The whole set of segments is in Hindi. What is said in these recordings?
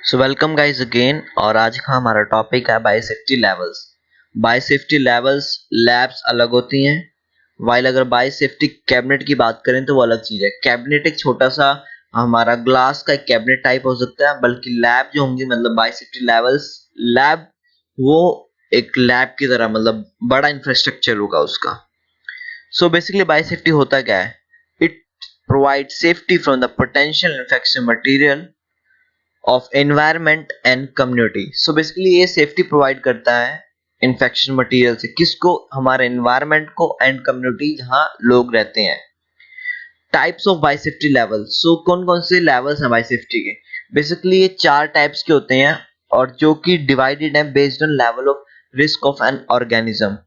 So welcome guys again. और आज का हमारा टॉपिक है biosafety levels. Biosafety levels labs अलग होती हैं, वाइल अगर बायोसेफ्टी कैबिनेट की बात करें तो वो अलग चीज है। कैबिनेट एक छोटा सा हमारा ग्लास का एक कैबिनेट टाइप हो सकता है, बल्कि लैब जो होंगी मतलब बायोसेफ्टी लेवल्स लैब वो एक लैब की तरह मतलब बड़ा इंफ्रास्ट्रक्चर होगा उसका। सो बेसिकली बायोसेफ्टी होता क्या है? It provide safety from the potential infection material of environment and community. So basically ये सेफ्टी प्रोवाइड करता है इन्फेक्शन मटेरियल से, किसको? हमारे एनवायरमेंट को एंड कम्युनिटी जहां लोग रहते हैं। Types of biosafety level. So कौन कौन से लेवल्स हैं बायोसेफ्टी के? बेसिकली ये चार टाइप्स के होते हैं और जो कि डिवाइडेड है based on level of risk of an organism,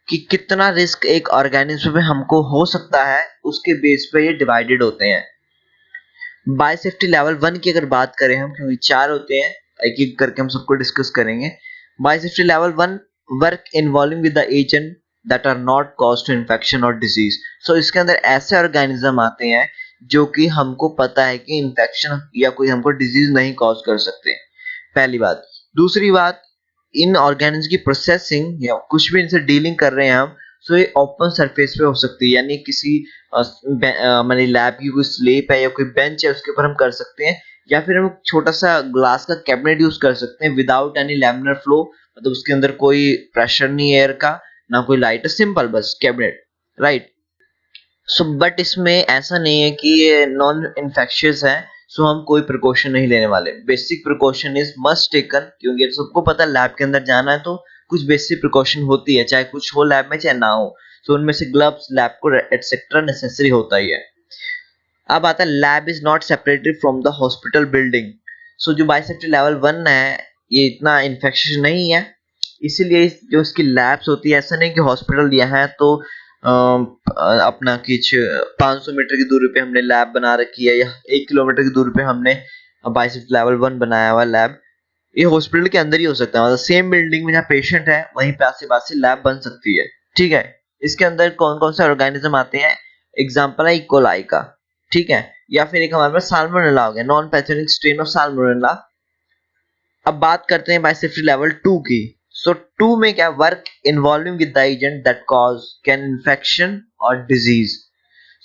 कि कितना रिस्क एक ऑर्गेनिज्म में हमको हो सकता है उसके बेस पे ये डिवाइडेड होते हैं। बायोसेफ्टी लेवल 1 की अगर बात करें हम, क्योंकि चार होते हैं, एक एक करके हम सबको डिस्कस करेंगे। Biosafety level 1, work involving with the agent that are not cause to infection और डिजीज। सो इसके अंदर ऐसे ऑर्गेनिज्म आते हैं जो कि हमको पता है कि इन्फेक्शन या कोई हमको डिजीज नहीं कॉज कर सकते, पहली बात। दूसरी बात, इन ऑर्गेनिज्म की प्रोसेसिंग या कुछ भी इनसे डीलिंग कर रहे हैं हम, सो ये ओपन सरफेस पे हो सकती है, यानी किसी हमारी लैब की कोई स्लेब है या कोई बेंच है उसके ऊपर हम कर सकते हैं, या फिर हम छोटा सा ग्लास का कैबिनेट यूज कर सकते हैं विदाउट एनी लैमिनर फ्लो, मतलब उसके अंदर कोई प्रेशर नहीं एयर का, ना कोई लाइट, सिंपल बस कैबिनेट, राइट। सो बट इसमें ऐसा नहीं है कि ये नॉन इन्फेक्शियस है, सो हम कोई प्रिकॉशन नहीं लेने वाले। Basic precaution is must taken, क्योंकि सबको पता है लैब के अंदर जाना है तो कुछ बेसिक प्रिकॉशन होती है, चाहे कुछ हो लैब में चाहे ना हो। सो उनमें से gloves, lab coat etcetera necessary होता ही है। अब आता है lab is not separated from the hospital building. So जो बायोसेफ्टी लेवल 1 है ये इतना इन्फेक्शन नहीं है, इसीलिए जो इसकी लैब्स होती है, ऐसा नहीं कि हॉस्पिटल दिया है तो अपना कुछ 500 मीटर की दूरी पे हमने लैब बना रखी है या 1 किलोमीटर की दूरी पे हमने बायोसेफ्टी लेवल 1 बनाया हुआ लैब। ये हॉस्पिटल के अंदर ही हो सकता है, मतलब सेम बिल्डिंग में जहाँ पेशेंट है वहीं पे आसे पास से लैब बन सकती है, ठीक है। इसके अंदर कौन कौन से ऑर्गेनिज्म आते हैं? एग्जाम्पल है इकोलाई का, ठीक है, या फिर एक हमारे पास साल्मोनेला हो गया, non pathogenic strain of salmonella. अब बात करते हैं बायोसेफ्टी लेवल 2 की। सो 2 में क्या? Work involving with the agent that cause can infection और डिजीज।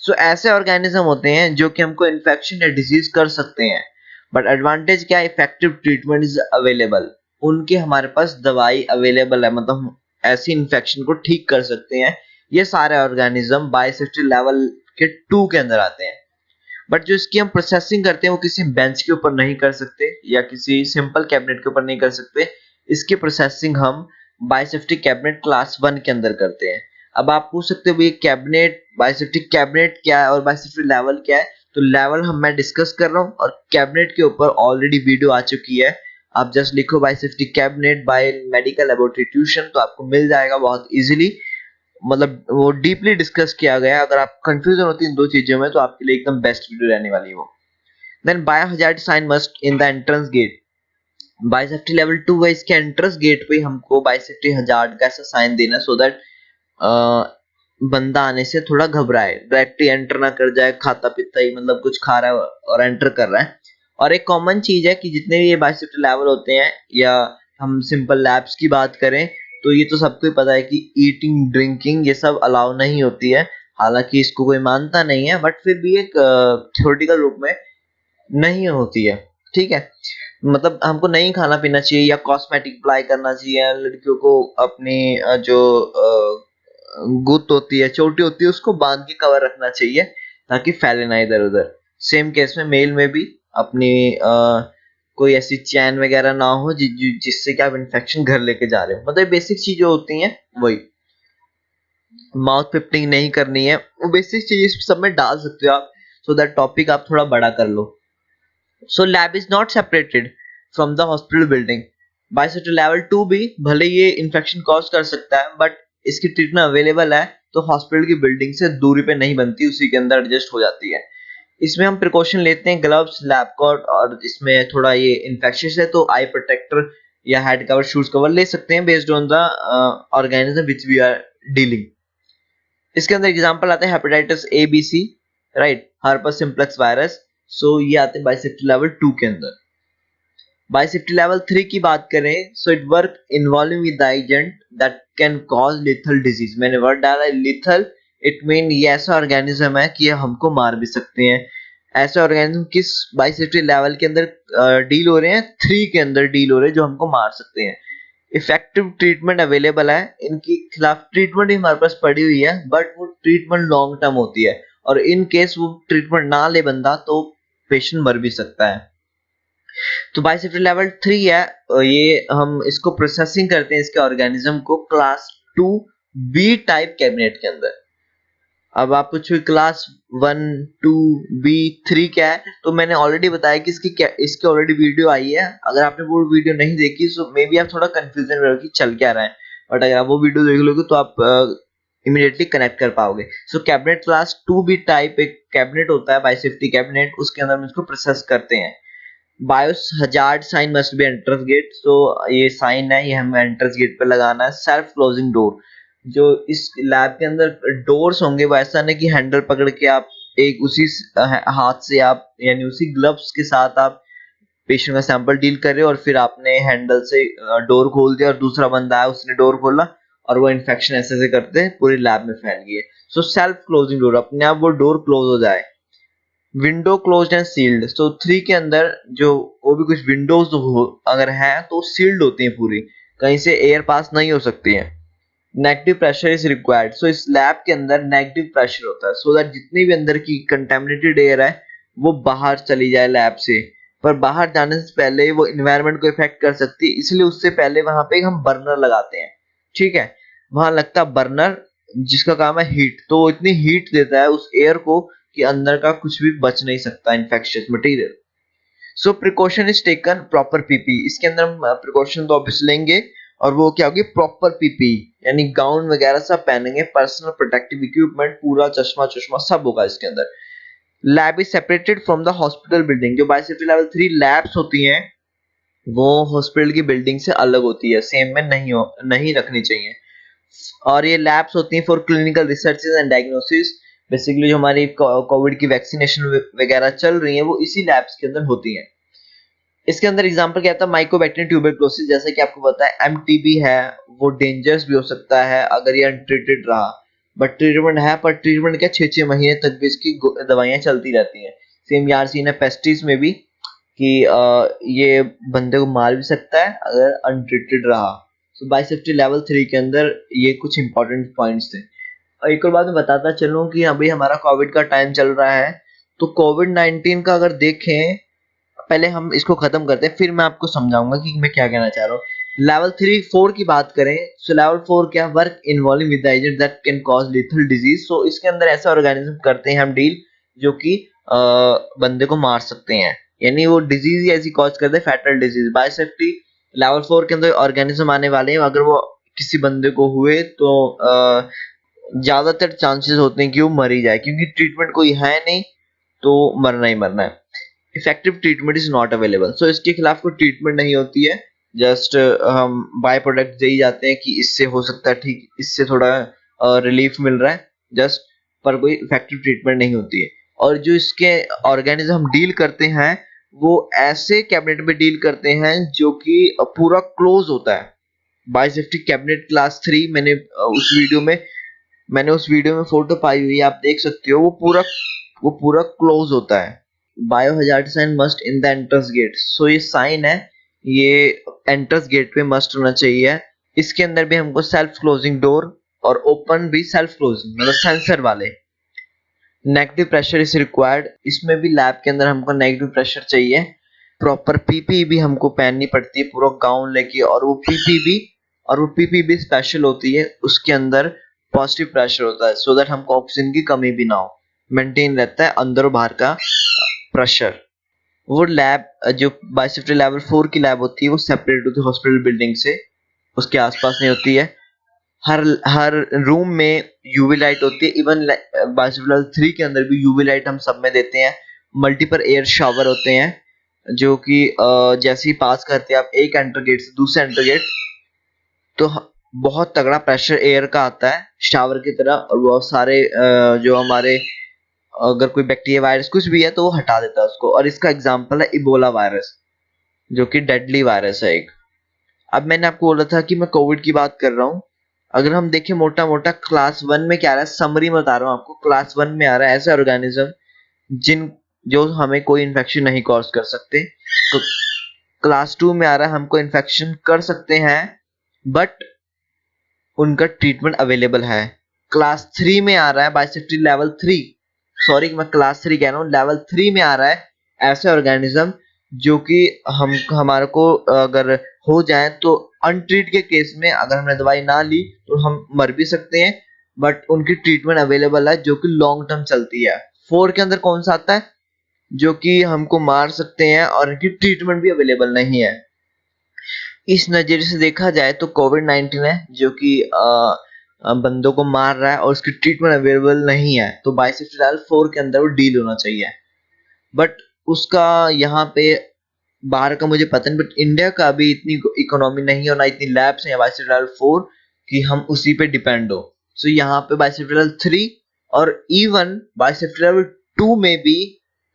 सो ऐसे ऑर्गेनिज्म होते हैं जो कि हमको इन्फेक्शन या डिजीज कर सकते हैं, बट एडवांटेज क्या है? इफेक्टिव ट्रीटमेंट इज अवेलेबल, उनके हमारे पास दवाई अवेलेबल है, मतलब हम ऐसी इन्फेक्शन को ठीक कर सकते हैं। ये सारे ऑर्गेनिज्म बायोसेफ्टी लेवल के 2 के अंदर आते हैं। बट जो इसकी हम प्रोसेसिंग करते हैं वो किसी बेंच के ऊपर नहीं कर सकते या किसी सिंपल कैबिनेट के ऊपर नहीं कर सकते। इसकी प्रोसेसिंग हम बायोसेफ्टी कैबिनेट क्लास 1 के अंदर करते हैं। अब आप पूछ सकते हो ये कैबिनेट, बायोसेफ्टी कैबिनेट क्या है और बायोसेफ्टी लेवल क्या है? तो लेवल मैं डिस्कस कर रहा हूँ और कैबिनेट के ऊपर ऑलरेडी वीडियो आ चुकी है। आप जस्ट लिखो biosafety cabinet by medical laboratory tuition तो आपको मिल जाएगा बहुत इजीली, मतलब वो डीपली डिस्कस किया गया है। अगर आप कंफ्यूजन होती है इन दो चीजों में तो आपके लिए एकदम बेस्ट वीडियो रहने वाली है वो। Then biohazard sign must in the entrance gate. Biosafety level 2 है, इसके एंट्रेंस गेट पे हमको बायोसेफ्टी हजार्ड का ऐसा साइन देना सो दैट बंदा आने से थोड़ा घबराए, डायरेक्टली एंटर ना कर जाए खाता पीता ही, मतलब कुछ खा रहा है और एंटर कर रहा है। और एक कॉमन चीज है कि जितने भी ये बायोसेफ्टी लेवल होते हैं या हम सिंपल लैब्स की बात करें तो ये तो सबको ही पता है कि ईटिंग ड्रिंकिंग ये सब अलाउ नहीं होती है। हालांकि इसको कोई मानता नहीं है बट फिर भी एक थ्योरेटिकल रूप में नहीं होती है, ठीक है। मतलब हमको नहीं खाना पीना चाहिए या कॉस्मेटिक अप्लाई करना चाहिए, लड़कियों को अपनी जो गुत होती है, चोटी होती है, उसको बांध के कवर रखना चाहिए ताकि फैले ना इधर उधर। सेम केस में मेल में भी अपनी कोई ऐसी चैन वगैरह ना हो जिससे कि आप इन्फेक्शन घर लेके जा रहे हो, मतलब बेसिक चीजें होती हैं वही। माउथ पिप्टिंग नहीं करनी है, वो बेसिक चीजें सब में डाल सकते हो आप, सो दैट टॉपिक आप थोड़ा बड़ा कर लो। So lab is not separated from the hospital building. Biosafety level 2 भी भले ये इन्फेक्शन कॉज कर सकता है बट इसकी ट्रीटमेंट अवेलेबल है तो हॉस्पिटल की बिल्डिंग से दूरी पे नहीं बनती, उसी के अंदर एडजस्ट हो जाती है। इसमें हम प्रिकॉशन लेते हैं ग्लव्स, लैब कोट, और इसमें थोड़ा ये इन्फेक्शियस है तो आई प्रोटेक्टर या हेड कवर, शूज कवर ले सकते हैं based on the organism which we are dealing. इसके अंदर एग्जांपल आता है hepatitis A B C, right, herpes simplex virus. So ये आते हैं बायोसेफ्टी लेवल 2 के अंदर। बाय सेफ्टी लेवल 3 की बात करें, so it work involving with the agent that can cause lethal disease. मैंने वर्ड डाला है लिथल, इट मीन ये ऐसा ऑर्गेनिज्म है कि ये हमको मार भी सकते हैं। ऐसे ऑर्गेनिज्म किस बाय सेफ्टी लेवल के अंदर डील हो रहे हैं, 3 के अंदर डील हो रहे हैं, जो हमको मार सकते हैं। इफेक्टिव ट्रीटमेंट अवेलेबल है, इनकी खिलाफ ट्रीटमेंट भी हमारे पास पड़ी हुई है, बट वो ट्रीटमेंट लॉन्ग टर्म होती है, और इन केस वो ट्रीटमेंट ना ले बंदा तो पेशेंट मर भी सकता है। तो बायोसेफ्टी लेवल 3 है, ये हम इसको प्रोसेसिंग करते हैं इसके ऑर्गेनिज्म को क्लास 2 बी टाइप कैबिनेट के अंदर। अब आप पूछो क्लास 1 2 बी 3 क्या है, तो मैंने ऑलरेडी बताया कि इसकी ऑलरेडी वीडियो आई है। अगर आपने वो वीडियो नहीं देखी तो मे बी आप थोड़ा कंफ्यूजन में हो कि चल क्या रहा है, बट अगर आप वो वीडियो देख लोगे तो आप इमीडिएटली कनेक्ट कर पाओगे। सो कैबिनेट क्लास 2 बी टाइप एक कैबिनेट होता है बायोसेफ्टी कैबिनेट, उसके अंदर हम इसको प्रोसेस करते हैं। Biohazard sign must be entrance gate, तो ये साइन है, ये हमें एंट्रेंस गेट पे लगाना है। सेल्फ क्लोजिंग डोर, जो इस लैब के अंदर डोर्स होंगे वो ऐसा नहीं कि हैंडल पकड़ के आप एक उसी हाथ से आप यानी उसी ग्लव्स के साथ आप पेशेंट का सैंपल डील कर रहे हो और फिर आपने हैंडल से डोर खोल दिया और दूसरा बंदा आया उसने डोर खोला और वो इन्फेक्शन ऐसे ऐसे करते पूरी लैब में फैल गई है। सो सेल्फ क्लोजिंग डोर, अपने आप वो डोर क्लोज हो जाए। विंडो क्लोज्ड एंड सील्ड, सो 3 के अंदर जो वो भी कुछ विंडोज अगर है तो सील्ड होती हैं पूरी, कहीं से एयर पास नहीं हो सकती है। नेगेटिव प्रेशर इज रिक्वायर्ड, सो इस लैब के अंदर नेगेटिव प्रेशर होता है, सो दैट जितनी भी अंदर की कंटेमिनेटेड एयर है वो बाहर चली जाए लैब से, पर बाहर जाने से पहले वो इन्वायरमेंट को इफेक्ट कर सकती है, इसलिए उससे पहले वहां पे हम बर्नर लगाते हैं। ठीक है, वहां लगता है बर्नर जिसका काम है हीट, तो वो इतनी हीट देता है उस एयर को कि अंदर का कुछ भी बच नहीं सकता infectious material. So precaution is taken proper PP, इसके अंदर हम प्रिकॉशन तो ऑब्वियस लेंगे, और वो क्या होगी प्रॉपर पीपी यानी गाउन वगैरह सब पहनेंगे, पर्सनल प्रोटेक्टिव इक्विपमेंट पूरा चश्मा चश्मा सब होगा इसके अंदर। Lab is separated from the hospital building, जो बायोसेफ्टी लेवल 3 लैब्स होती हैं वो हॉस्पिटल की बिल्डिंग से अलग होती है, सेम में नहीं रखनी चाहिए। और ये लैब्स होती हैं for clinical research and diagnosis, basically जो हमारी कोविड की वैक्सीनेशन वगैरह चल रही है वो इसी लैब्स के अंदर होती हैं। इसके अंदर एग्जांपल क्या था, माइकोबैक्टीरियम ट्यूबरकुलोसिस, जैसे कि आपको पता है एमटीबी है, वो डेंजरस भी हो सकता है अगर ये अनट्रीटेड रहा, बट ट्रीटमेंट है, पर ट्रीटमेंट क्या 6-6 महीने तक भी इसकी दवाइयां चलती रहती हैं। सेम यार सीन है पेस्टिस में भी कि ये बंदे को मार भी सकता है अगर अनट्रीटेड रहा। सो बायोसेफ्टी लेवल 3 के अंदर ये कुछ इंपॉर्टेंट पॉइंट्स थे। और एक और बात मैं बताता चलूं कि अभी हमारा कोविड का टाइम चल रहा है, तो कोविड 19 का अगर देखें, पहले हम इसको खत्म करते हैं फिर मैं आपको समझाऊंगा कि मैं क्या कहना चाह रहा हूँ। लेवल 3 4 की बात करें, सो लेवल 4 क्या, work involving with the agent that can cause lethal disease, so इसके अंदर ऐसा ऑर्गेनिज्म करते हैं हम डील जो कि बंदे को मार सकते हैं, यानी वो डिजीज ऐसी कॉज करते हैं फैटल डिजीज। बायोसेफ्टी लेवल 4 के अंदर ऑर्गेनिज्म आने वाले हैं, अगर वो किसी बंदे को हुए तो ज्यादातर चांसेस होते हैं कि वो मर ही जाए, क्योंकि ट्रीटमेंट कोई है नहीं तो मरना ही मरना है। Effective treatment is not available, so इसके खिलाफ कोई ट्रीटमेंट नहीं होती है, जस्ट हम बाय प्रोडक्ट दे ही जाते हैं कि इससे हो सकता है ठीक, इससे थोड़ा रिलीफ मिल रहा है जस्ट, पर कोई इफेक्टिव ट्रीटमेंट नहीं होती है। और जो इसके ऑर्गेनिज्म हम डील करते हैं वो ऐसे कैबिनेट में डील करते हैं जो कि पूरा क्लोज होता है। बायोसेफ्टी कैबिनेट क्लास 3 मैंने उस वीडियो में फोटो पाई हुई है, आप देख सकते हो, वो पूरा क्लोज होता है। Biohazard sign must in the entrance gate, so ये साइन है, ये एंट्रेंस गेट पे मस्ट होना चाहिए। इसके अंदर भी हमको सेल्फ क्लोजिंग डोर और ओपन भी सेल्फ क्लोजिंग मतलब सेंसर वाले। नेगेटिव प्रेशर इज रिक्वायर्ड, इसमें भी लैब के अंदर हमको नेगेटिव प्रेशर चाहिए। प्रॉपर पीपी भी हमको पहननी पड़ती है, पूरा गाउन लेके, और वो पीपी भी स्पेशल होती है, उसके अंदर पॉजिटिव प्रेशर होता है, सो दैट हमको ऑक्सीजन की कमी भी ना हो, मेंटेन रहता है अंदर और बाहर का प्रेशर। वो लैब जो बायोसेफ्टी लेवल 4 की लैब होती है वो सेपरेट होती है हॉस्पिटल बिल्डिंग से, उसके आसपास नहीं होती है। हर रूम में यूवी लाइट होती है, इवन बायोसेफ्टी लेवल 3 के अंदर भी यूवी लाइट हम सब में देते हैं। मल्टीपल एयर शावर होते हैं जो कि जैसे ही पास करते हैं आप एक एंटर गेट से दूसरे एंटर गेट, तो बहुत तगड़ा प्रेशर एयर का आता है शावर की तरह, और बहुत सारे जो हमारे अगर कोई बैक्टीरिया वायरस कुछ भी है तो वो हटा देता है उसको। और इसका एग्जांपल है इबोला वायरस, जो कि डेडली वायरस है एक। अब मैंने आपको बोला था कि मैं कोविड की बात कर रहा हूँ। अगर हम देखें मोटा मोटा क्लास 1 में क्या आ रहा है, समरी में बता रहा हूँ आपको। क्लास 1 में आ रहा है ऐसे ऑर्गेनिज्म जिन जो हमें कोई इन्फेक्शन नहीं कॉज कर सकते। तो क्लास 2 में आ रहा है हमको इन्फेक्शन कर सकते हैं बट उनका ट्रीटमेंट अवेलेबल है। क्लास 3 में आ रहा है बायोसेफ्टी लेवल 3, सॉरी मैं क्लास 3 कह रहा हूँ, लेवल 3 में आ रहा है ऐसे ऑर्गेनिज्म जो कि हम हमारे को अगर हो जाए तो अनट्रीट के केस में अगर हमने दवाई ना ली तो हम मर भी सकते हैं, बट उनकी ट्रीटमेंट अवेलेबल है जो कि लॉन्ग टर्म चलती है। 4 के अंदर कौन सा आता है, जो कि हमको मार सकते हैं और इनकी ट्रीटमेंट भी अवेलेबल नहीं है। इस नजरिए से देखा जाए तो कोविड 19 है जो कि बंदों को मार रहा है और उसकी ट्रीटमेंट अवेलेबल नहीं है, तो बायोसेफ्टी लेवल 4 के अंदर वो डील होना चाहिए। बट उसका यहाँ पे बाहर का मुझे पता नहीं, बट इंडिया का अभी इतनी इकोनॉमी नहीं है और ना इतनी लैब्स हैं बायोसेफ्टी लेवल 4 कि हम उसी पे डिपेंड हो। सो यहाँ पे बायोसेफ्टी लेवल 3 और इवन बायोसेफ्टी लेवल 2 में भी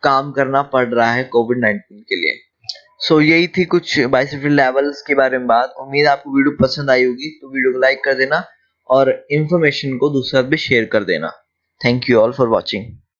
काम करना पड़ रहा है कोविड 19 के लिए। यही थी कुछ बायोसेफ्टी लेवल्स के बारे में बात। उम्मीद है आपको वीडियो पसंद आई होगी, तो वीडियो को लाइक कर देना और इन्फॉर्मेशन को दूसरे साथ भी शेयर कर देना। Thank you all for watching.